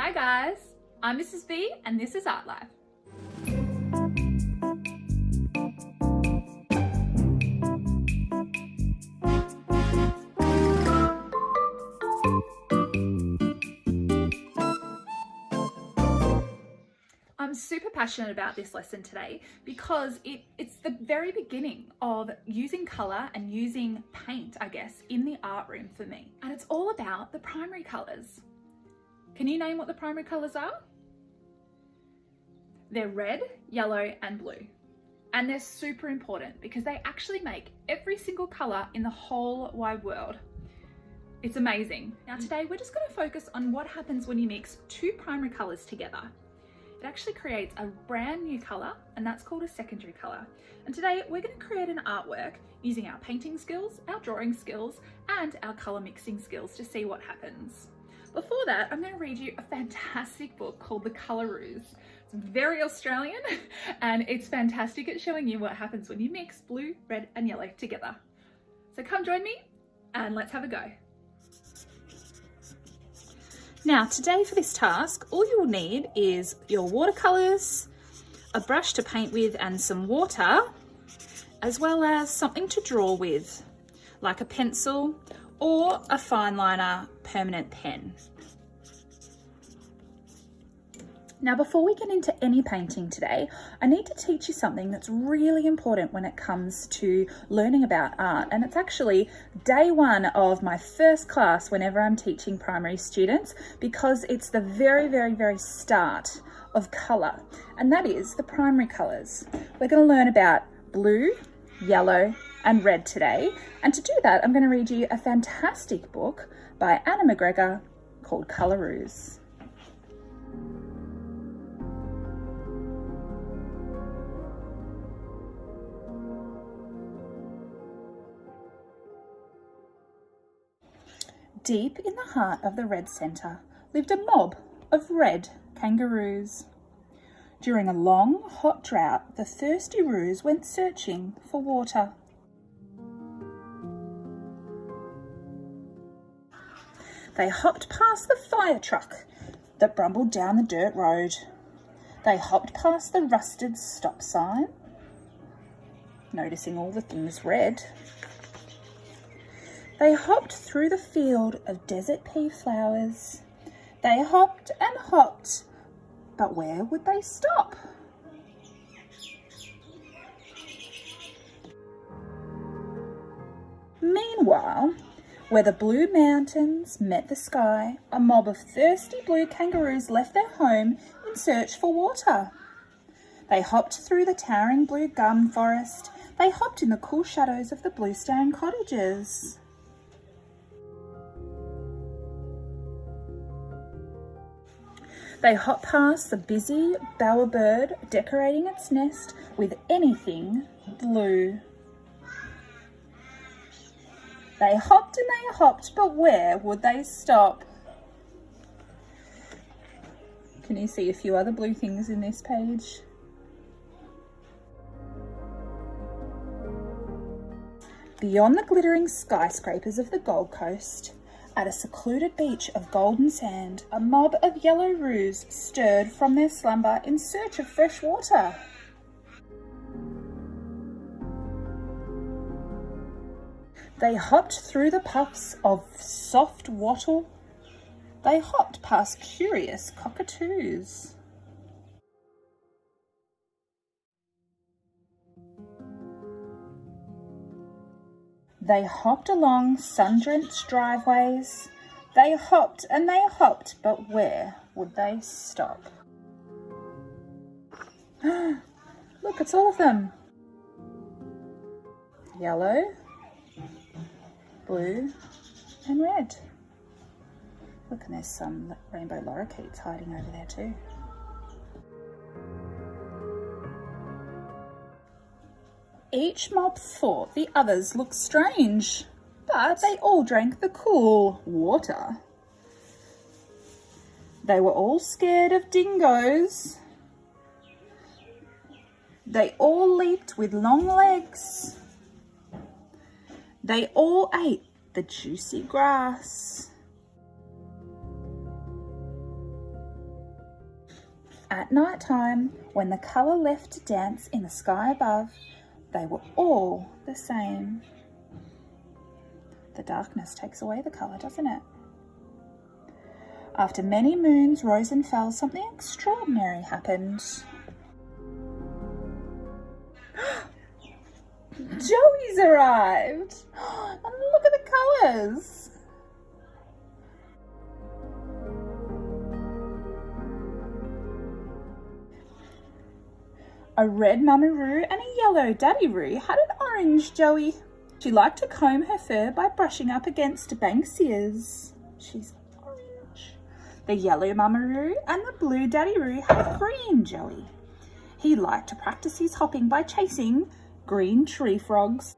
Hi guys, I'm Mrs. B and this is Artlife. I'm super passionate about this lesson today because it's the very beginning of using colour and using paint, I guess, in the art room for me. And it's all about the primary colours. Can you name what the primary colours are? They're red, yellow and blue. And they're super important because they actually make every single colour in the whole wide world. It's amazing. Now today we're just going to focus on what happens when you mix two primary colours together. It actually creates a brand new colour, and that's called a secondary colour. And today we're going to create an artwork using our painting skills, our drawing skills and our colour mixing skills to see what happens. Before that, I'm going to read you a fantastic book called The Colouroos. It's very Australian and it's fantastic at showing you what happens when you mix blue, red and yellow together. So come join me and let's have a go. Now today for this task, all you will need is your watercolours, a brush to paint with and some water, as well as something to draw with, like a pencil or a fine liner permanent pen. Now before we get into any painting today, I need to teach you something that's really important when it comes to learning about art, and it's actually day one of my first class whenever I'm teaching primary students, because it's the very start of colour, and that is the primary colours. We're going to learn about blue, yellow and red today, and to do that I'm going to read you a fantastic book by Anna McGregor called Colouroos. Deep in the heart of the red centre lived a mob of red kangaroos. During a long, hot drought, the thirsty roos went searching for water. They hopped past the fire truck that brumbled down the dirt road. They hopped past the rusted stop sign, noticing all the things red. They hopped through the field of desert pea flowers. They hopped and hopped, but where would they stop? Meanwhile, where the blue mountains met the sky, a mob of thirsty blue kangaroos left their home in search for water. They hopped through the towering blue gum forest. They hopped in the cool shadows of the bluestone cottages. They hopped past the busy bowerbird decorating its nest with anything blue. They hopped and they hopped, but where would they stop? Can you see a few other blue things in this page? Beyond the glittering skyscrapers of the Gold Coast, at a secluded beach of golden sand, a mob of yellow roos stirred from their slumber in search of fresh water. They hopped through the puffs of soft wattle. They hopped past curious cockatoos. They hopped along sun-drenched driveways. They hopped and they hopped, but where would they stop? Look, it's all of them. Yellow, blue and red. Look, and there's some rainbow lorikeets hiding over there too. Each mob thought the others looked strange, but they all drank the cool water. They were all scared of dingoes. They all leaped with long legs. They all ate the juicy grass. At night time, when the colour left to dance in the sky above, they were all the same. The darkness takes away the colour, doesn't it? After many moons rose and fell, something extraordinary happened. Joey's arrived! And look at the colours! A red mummy-roo and a yellow daddy-roo had an orange Joey. She liked to comb her fur by brushing up against Banksia's. She's orange. The yellow mummy-roo and the blue daddy-roo had a green Joey. He liked to practice his hopping by chasing green tree frogs.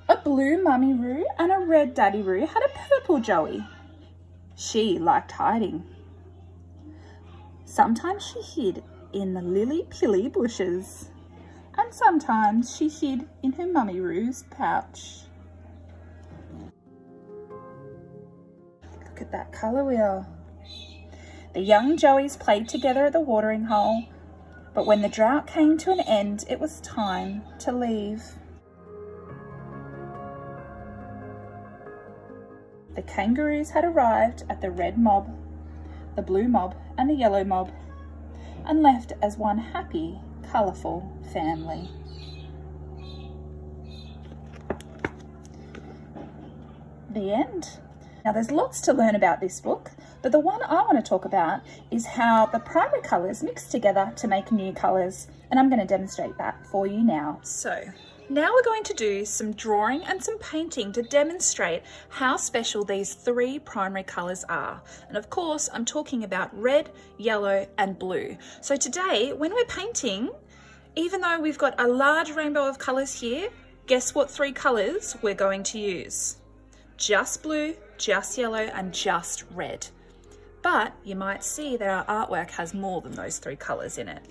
A blue mummy-roo and a red daddy-roo had a purple Joey. She liked hiding. Sometimes she hid in the lily-pilly bushes, and sometimes she hid in her mummy-roo's pouch. Look at that colour wheel. The young Joeys played together at the watering hole, but when the drought came to an end, it was time to leave. The kangaroos had arrived at the red mob, the blue mob and the yellow mob, and left as one happy, colourful family. The end. Now there's lots to learn about this book, but the one I want to talk about is how the primary colours mix together to make new colours, and I'm going to demonstrate that for you now. So now we're going to do some drawing and some painting to demonstrate how special these three primary colours are. And of course, I'm talking about red, yellow and blue. So today, when we're painting, even though we've got a large rainbow of colours here, guess what three colours we're going to use? Just blue, just yellow and just red. But you might see that our artwork has more than those three colours in it.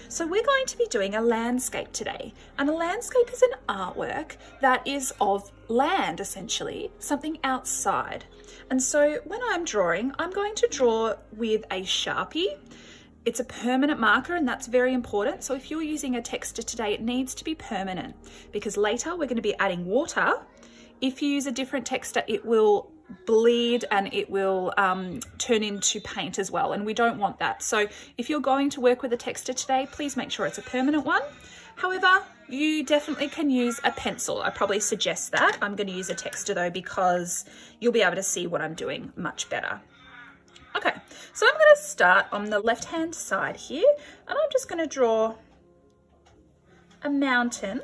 So we're going to be doing a landscape today, and a landscape is an artwork that is of land, essentially, something outside. And so when I'm drawing, I'm going to draw with a Sharpie. It's a permanent marker, and that's very important. So if you're using a texter today, it needs to be permanent, because later we're going to be adding water. If you use a different texter, it will bleed and it will turn into paint as well, and we don't want that. So if you're going to work with a texter today, please make sure it's a permanent one. However, you definitely can use a pencil. I probably suggest that. I'm going to use a texter though, because you'll be able to see what I'm doing much better. Okay, so I'm going to start on the left hand side here, and I'm just going to draw a mountain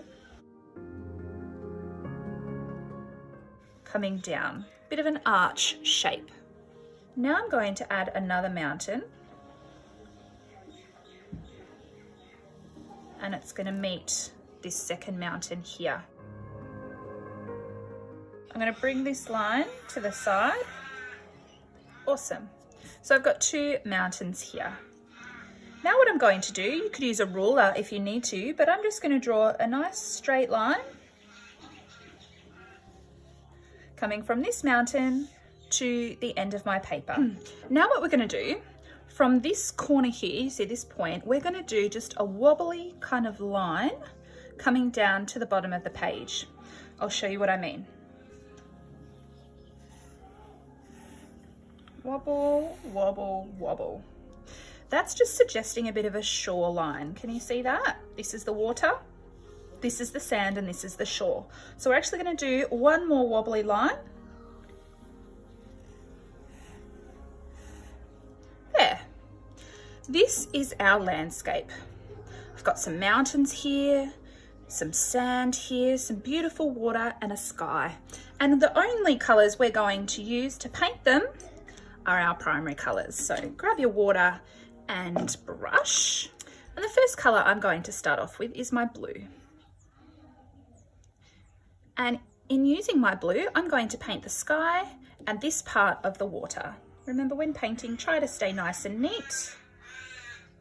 coming down. Bit of an arch shape. Now I'm going to add another mountain, and it's going to meet this second mountain here. I'm going to bring this line to the side. Awesome. So I've got two mountains here. Now what I'm going to do, you could use a ruler if you need to, but I'm just going to draw a nice straight line coming from this mountain to the end of my paper. Now what we're going to do, from this corner here, you see this point, we're going to do just a wobbly kind of line coming down to the bottom of the page. I'll show you what I mean. Wobble, wobble, wobble. That's just suggesting a bit of a shoreline. Can you see that? This is the water. This is the sand and this is the shore. So we're actually going to do one more wobbly line. There. This is our landscape. I've got some mountains here, some sand here, some beautiful water and a sky. And the only colours we're going to use to paint them are our primary colours. So grab your water and brush. And the first colour I'm going to start off with is my blue. And in using my blue, I'm going to paint the sky and this part of the water. Remember, when painting, try to stay nice and neat.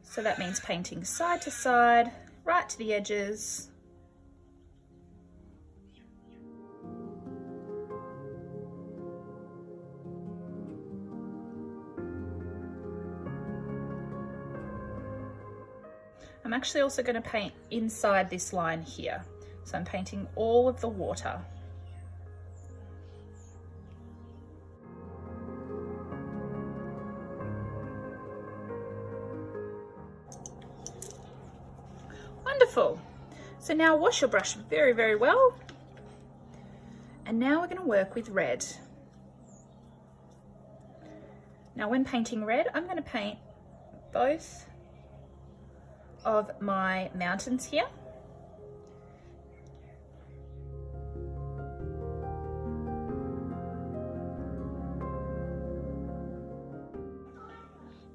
So that means painting side to side, right to the edges. I'm actually also going to paint inside this line here. So I'm painting all of the water. Wonderful. So now wash your brush very, very well. And now we're going to work with red. Now when painting red, I'm going to paint both of my mountains here.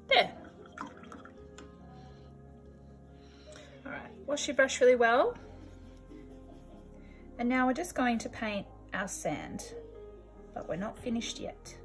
There. All right, wash your brush really well. And now we're just going to paint our sand, but we're not finished yet.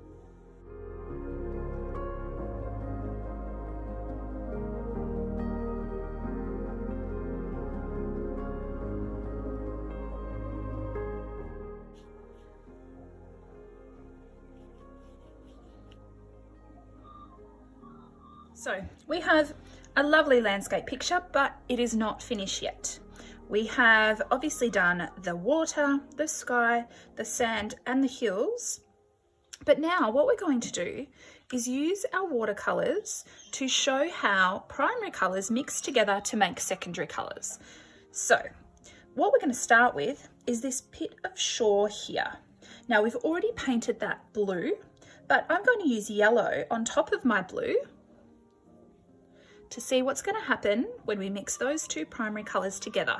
So we have a lovely landscape picture, but it is not finished yet. We have obviously done the water, the sky, the sand, and the hills. But now what we're going to do is use our watercolours to show how primary colours mix together to make secondary colours. So what we're going to start with is this bit of shore here. Now we've already painted that blue, but I'm going to use yellow on top of my blue to see what's going to happen when we mix those two primary colours together.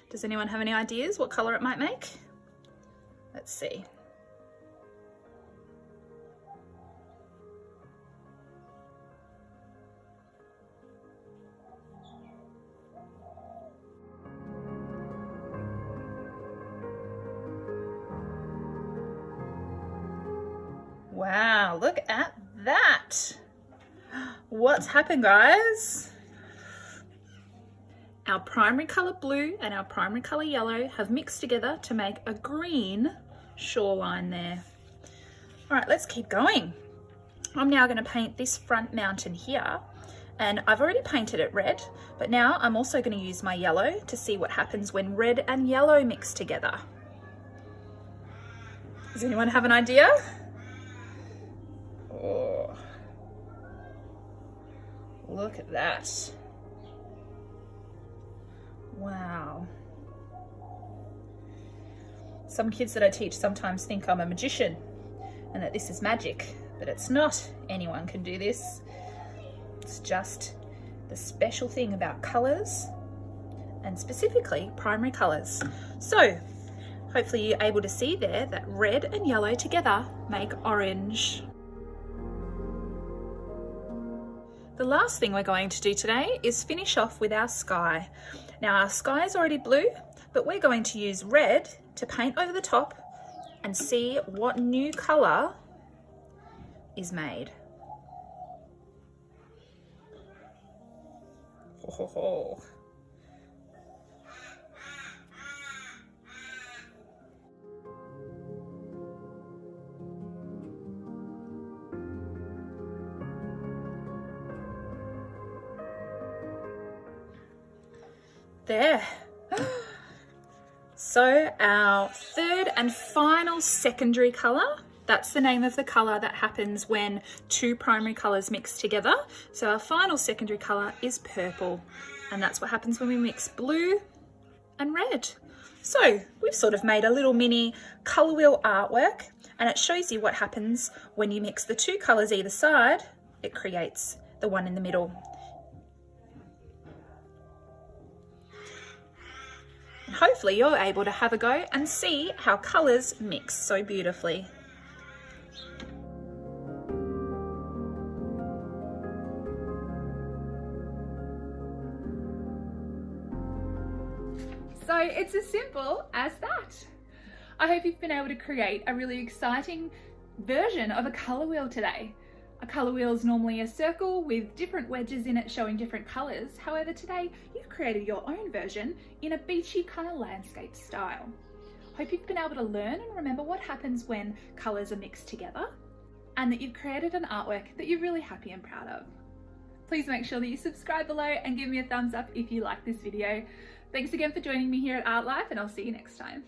Does anyone have any ideas what colour it might make? Let's see. Wow, look at that. What's happened, guys? Our primary colour blue and our primary colour yellow have mixed together to make a green shoreline there. All right, let's keep going. I'm now going to paint this front mountain here, and I've already painted it red, but now I'm also going to use my yellow to see what happens when red and yellow mix together. Does anyone have an idea? Oh. Look at that. Wow. Some kids that I teach sometimes think I'm a magician and that this is magic, but it's not. Anyone can do this. It's just the special thing about colours, and specifically primary colours. So hopefully you're able to see there that red and yellow together make orange. The last thing we're going to do today is finish off with our sky. Now our sky is already blue, but we're going to use red to paint over the top and see what new colour is made. Ho, ho, ho. There. So our third and final secondary colour, that's the name of the colour that happens when two primary colours mix together. So our final secondary colour is purple, and that's what happens when we mix blue and red. So we've sort of made a little mini colour wheel artwork, and it shows you what happens when you mix the two colours either side. It creates the one in the middle. Hopefully you're able to have a go and see how colours mix so beautifully. So it's as simple as that. I hope you've been able to create a really exciting version of a colour wheel today. A colour wheel is normally a circle with different wedges in it showing different colours. However, today you've created your own version in a beachy kind of landscape style. Hope you've been able to learn and remember what happens when colours are mixed together, and that you've created an artwork that you're really happy and proud of. please make sure that you subscribe below and give me a thumbs up if you like this video. Thanks again for joining me here at Artlife, and I'll see you next time.